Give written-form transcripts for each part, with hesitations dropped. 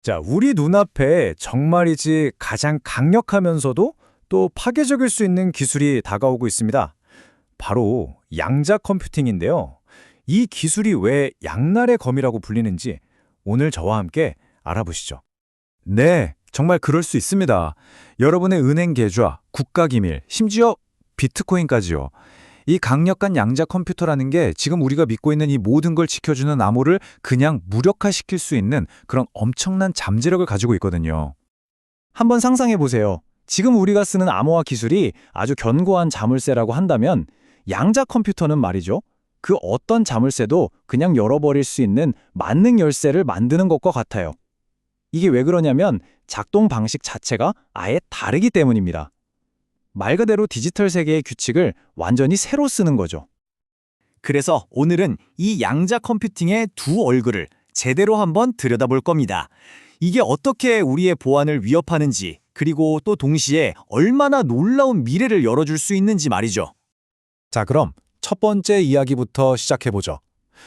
자, 우리 눈앞에 정말이지 가장 강력하면서도 또 파괴적일 수 있는 기술이 다가오고 있습니다. 바로 양자 컴퓨팅인데요. 이 기술이 왜 양날의 검이라고 불리는지 오늘 저와 함께 알아보시죠. 네, 정말 그럴 수 있습니다. 여러분의 은행 계좌, 국가 기밀, 심지어 비트코인까지요. 이 강력한 양자 컴퓨터라는 게 지금 우리가 믿고 있는 이 모든 걸 지켜주는 암호를 그냥 무력화시킬 수 있는 그런 엄청난 잠재력을 가지고 있거든요. 한번 상상해 보세요. 지금 우리가 쓰는 암호화 기술이 아주 견고한 자물쇠라고 한다면 양자 컴퓨터는 말이죠. 그 어떤 자물쇠도 그냥 열어버릴 수 있는 만능 열쇠를 만드는 것과 같아요. 이게 왜 그러냐면 작동 방식 자체가 아예 다르기 때문입니다. 말 그대로 디지털 세계의 규칙을 완전히 새로 쓰는 거죠. 그래서 오늘은 이 양자 컴퓨팅의 두 얼굴을 제대로 한번 들여다볼 겁니다. 이게 어떻게 우리의 보안을 위협하는지, 그리고 또 동시에 얼마나 놀라운 미래를 열어줄 수 있는지 말이죠. 자, 그럼 첫 번째 이야기부터 시작해보죠.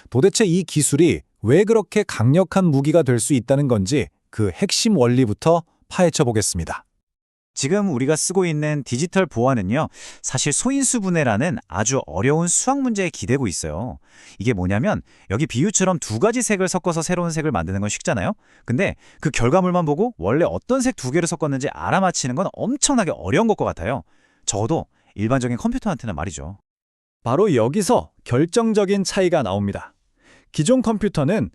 도대체 이 기술이 왜 그렇게 강력한 무기가 될 수 있다는 건지 그 핵심 원리부터 파헤쳐 보겠습니다. 지금 우리가 쓰고 있는 디지털 보안은요, 사실 소인수분해라는 아주 어려운 수학 문제에 기대고 있어요. 이게 뭐냐면 여기 비유처럼 두 가지 색을 섞어서 새로운 색을 만드는 건 쉽잖아요. 근데 그 결과물만 보고 원래 어떤 색 두 개를 섞었는지 알아맞히는 건 엄청나게 어려운 것과 같아요. 적어도 일반적인 컴퓨터한테는 말이죠. 바로 여기서 결정적인 차이가 나옵니다. 기존 컴퓨터는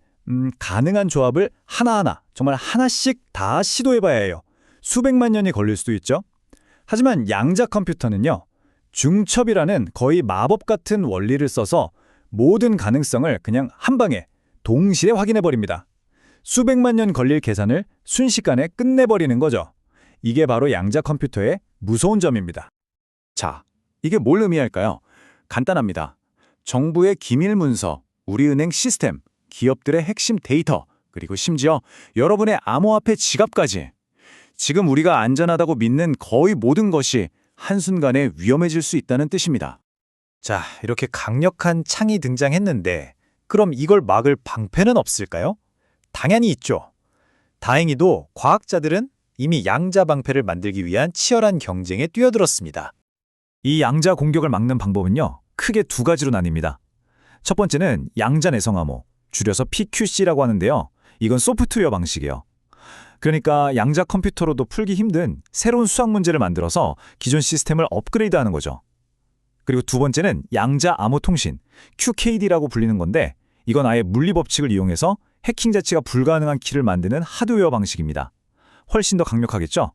가능한 조합을 하나하나, 정말 하나씩 다 시도해봐야 해요. 수백만 년이 걸릴 수도 있죠. 하지만 양자 컴퓨터는요, 중첩이라는 거의 마법 같은 원리를 써서 모든 가능성을 그냥 한 방에 동시에 확인해버립니다. 수백만 년 걸릴 계산을 순식간에 끝내버리는 거죠. 이게 바로 양자 컴퓨터의 무서운 점입니다. 자, 이게 뭘 의미할까요? 간단합니다. 정부의 기밀 문서, 우리은행 시스템, 기업들의 핵심 데이터, 그리고 심지어 여러분의 암호화폐 지갑까지. 지금 우리가 안전하다고 믿는 거의 모든 것이 한순간에 위험해질 수 있다는 뜻입니다. 자, 이렇게 강력한 창이 등장했는데 그럼 이걸 막을 방패는 없을까요? 당연히 있죠. 다행히도 과학자들은 이미 양자 방패를 만들기 위한 치열한 경쟁에 뛰어들었습니다. 이 양자 공격을 막는 방법은요, 크게 두 가지로 나뉩니다. 첫 번째는 양자 내성 암호, 줄여서 PQC라고 하는데요. 이건 소프트웨어 방식이에요. 그러니까 양자 컴퓨터로도 풀기 힘든 새로운 수학 문제를 만들어서 기존 시스템을 업그레이드하는 거죠. 그리고 두 번째는 양자 암호 통신, QKD라고 불리는 건데 이건 아예 물리 법칙을 이용해서 해킹 자체가 불가능한 키를 만드는 하드웨어 방식입니다. 훨씬 더 강력하겠죠?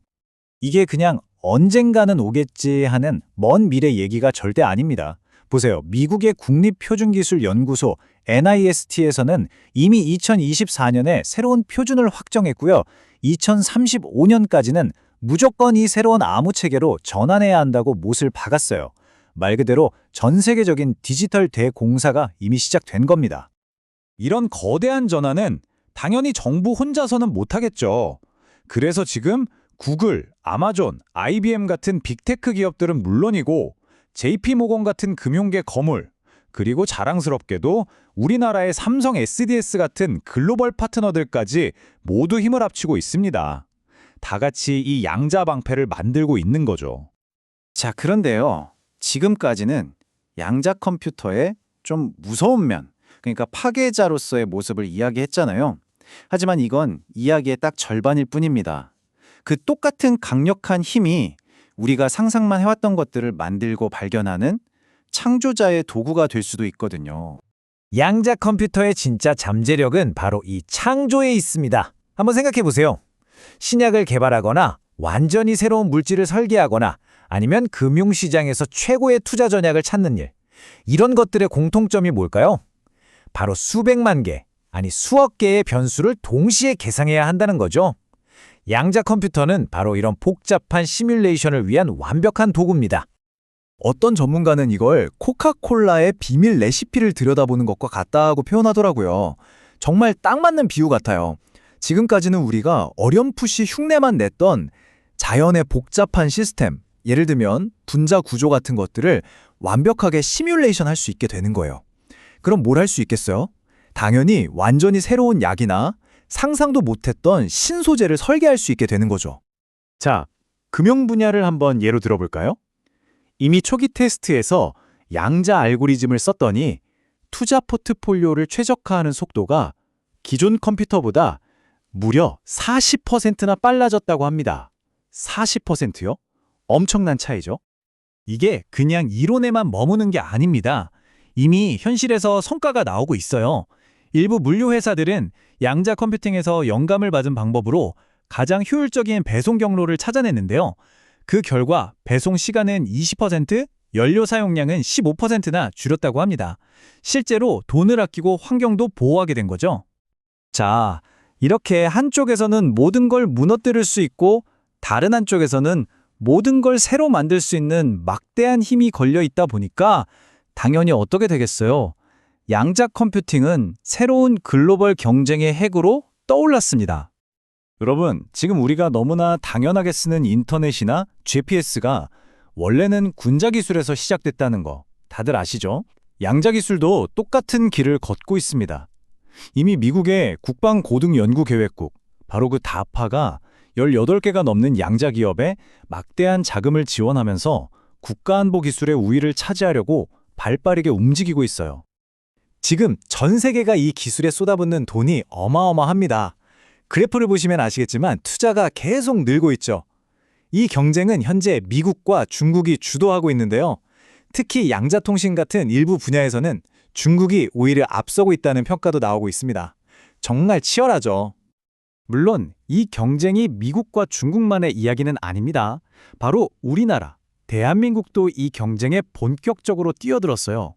이게 그냥 언젠가는 오겠지 하는 먼 미래 얘기가 절대 아닙니다. 보세요. 미국의 국립표준기술연구소 NIST에서는 이미 2024년에 새로운 표준을 확정했고요. 2035년까지는 무조건 이 새로운 암호 체계로 전환해야 한다고 못을 박았어요. 말 그대로 전 세계적인 디지털 대공사가 이미 시작된 겁니다. 이런 거대한 전환은 당연히 정부 혼자서는 못하겠죠. 그래서 지금 구글, 아마존, IBM 같은 빅테크 기업들은 물론이고 JP모건 같은 금융계 거물, 그리고 자랑스럽게도 우리나라의 삼성 SDS 같은 글로벌 파트너들까지 모두 힘을 합치고 있습니다. 다 같이 이 양자 방패를 만들고 있는 거죠. 자, 그런데요. 지금까지는 양자 컴퓨터의 좀 무서운 면, 그러니까 파괴자로서의 모습을 이야기했잖아요. 하지만 이건 이야기의 딱 절반일 뿐입니다. 그 똑같은 강력한 힘이 우리가 상상만 해왔던 것들을 만들고 발견하는 창조자의 도구가 될 수도 있거든요. 양자 컴퓨터의 진짜 잠재력은 바로 이 창조에 있습니다. 한번 생각해 보세요. 신약을 개발하거나 완전히 새로운 물질을 설계하거나 아니면 금융시장에서 최고의 투자 전략을 찾는 일. 이런 것들의 공통점이 뭘까요? 바로 수백만 개, 아니 수억 개의 변수를 동시에 계산해야 한다는 거죠. 양자 컴퓨터는 바로 이런 복잡한 시뮬레이션을 위한 완벽한 도구입니다. 어떤 전문가는 이걸 코카콜라의 비밀 레시피를 들여다보는 것과 같다고 표현하더라고요. 정말 딱 맞는 비유 같아요. 지금까지는 우리가 어렴풋이 흉내만 냈던 자연의 복잡한 시스템, 예를 들면 분자 구조 같은 것들을 완벽하게 시뮬레이션 할 수 있게 되는 거예요. 그럼 뭘 할 수 있겠어요? 당연히 완전히 새로운 약이나 상상도 못했던 신소재를 설계할 수 있게 되는 거죠. 자, 금융 분야를 한번 예로 들어볼까요? 이미 초기 테스트에서 양자 알고리즘을 썼더니 투자 포트폴리오를 최적화하는 속도가 기존 컴퓨터보다 무려 40%나 빨라졌다고 합니다. 40%요? 엄청난 차이죠? 이게 그냥 이론에만 머무는 게 아닙니다. 이미 현실에서 성과가 나오고 있어요. 일부 물류 회사들은 양자 컴퓨팅에서 영감을 받은 방법으로 가장 효율적인 배송 경로를 찾아냈는데요. 그 결과 배송 시간은 20%, 연료 사용량은 15%나 줄였다고 합니다. 실제로 돈을 아끼고 환경도 보호하게 된 거죠. 자, 이렇게 한쪽에서는 모든 걸 무너뜨릴 수 있고 다른 한쪽에서는 모든 걸 새로 만들 수 있는 막대한 힘이 걸려 있다 보니까 당연히 어떻게 되겠어요? 양자 컴퓨팅은 새로운 글로벌 경쟁의 핵으로 떠올랐습니다. 여러분, 지금 우리가 너무나 당연하게 쓰는 인터넷이나 GPS가 원래는 군자 기술에서 시작됐다는 거 다들 아시죠? 양자 기술도 똑같은 길을 걷고 있습니다. 이미 미국의 국방고등연구계획국, 바로 그 다파가 18개가 넘는 양자 기업에 막대한 자금을 지원하면서 국가안보 기술의 우위를 차지하려고 발빠르게 움직이고 있어요. 지금 전 세계가 이 기술에 쏟아붓는 돈이 어마어마합니다. 그래프를 보시면 아시겠지만 투자가 계속 늘고 있죠. 이 경쟁은 현재 미국과 중국이 주도하고 있는데요. 특히 양자통신 같은 일부 분야에서는 중국이 오히려 앞서고 있다는 평가도 나오고 있습니다. 정말 치열하죠. 물론 이 경쟁이 미국과 중국만의 이야기는 아닙니다. 바로 우리나라, 대한민국도 이 경쟁에 본격적으로 뛰어들었어요.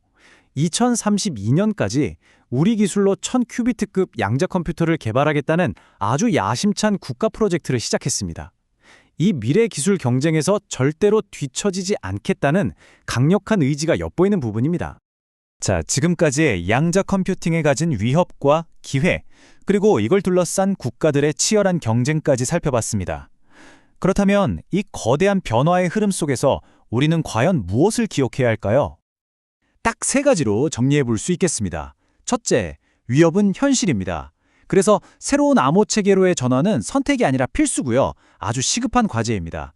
2032년까지 우리 기술로 1000큐비트급 양자 컴퓨터를 개발하겠다는 아주 야심찬 국가 프로젝트를 시작했습니다. 이 미래 기술 경쟁에서 절대로 뒤처지지 않겠다는 강력한 의지가 엿보이는 부분입니다. 자, 지금까지 양자 컴퓨팅에 가진 위협과 기회, 그리고 이걸 둘러싼 국가들의 치열한 경쟁까지 살펴봤습니다. 그렇다면 이 거대한 변화의 흐름 속에서 우리는 과연 무엇을 기억해야 할까요? 딱 3가지로 정리해 볼 수 있겠습니다. 첫째, 위협은 현실입니다. 그래서 새로운 암호 체계로의 전환은 선택이 아니라 필수고요. 아주 시급한 과제입니다.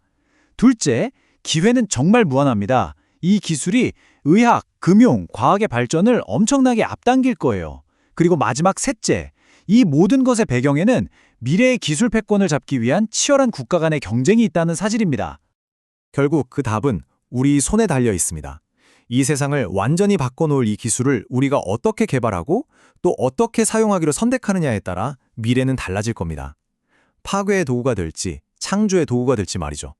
둘째, 기회는 정말 무한합니다. 이 기술이 의학, 금융, 과학의 발전을 엄청나게 앞당길 거예요. 그리고 마지막 셋째, 이 모든 것의 배경에는 미래의 기술 패권을 잡기 위한 치열한 국가 간의 경쟁이 있다는 사실입니다. 결국 그 답은 우리 손에 달려 있습니다. 이 세상을 완전히 바꿔놓을 이 기술을 우리가 어떻게 개발하고 또 어떻게 사용하기로 선택하느냐에 따라 미래는 달라질 겁니다. 파괴의 도구가 될지 창조의 도구가 될지 말이죠.